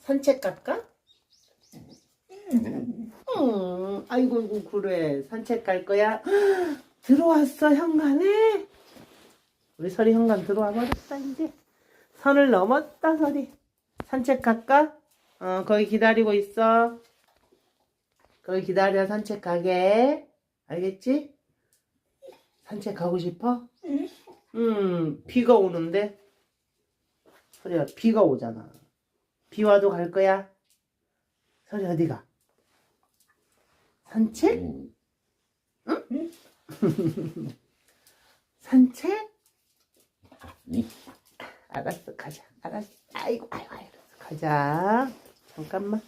산책 갈까? 아이고 그래. 산책 갈 거야? 들어왔어 현관에? 우리 설이 현관 들어와 버렸다 이제. 선을 넘었다 설이. 산책 갈까? 거기 기다리고 있어. 거기 기다려 산책 가게. 알겠지? 산책 가고 싶어? 비가 오는데? 설이야 비가 오잖아. 비 와도 갈 거야? 설이 어디가? 산책? 응? 산책? 알았어 가자. 알았어. 아이고 알았어 가자. 잠깐만.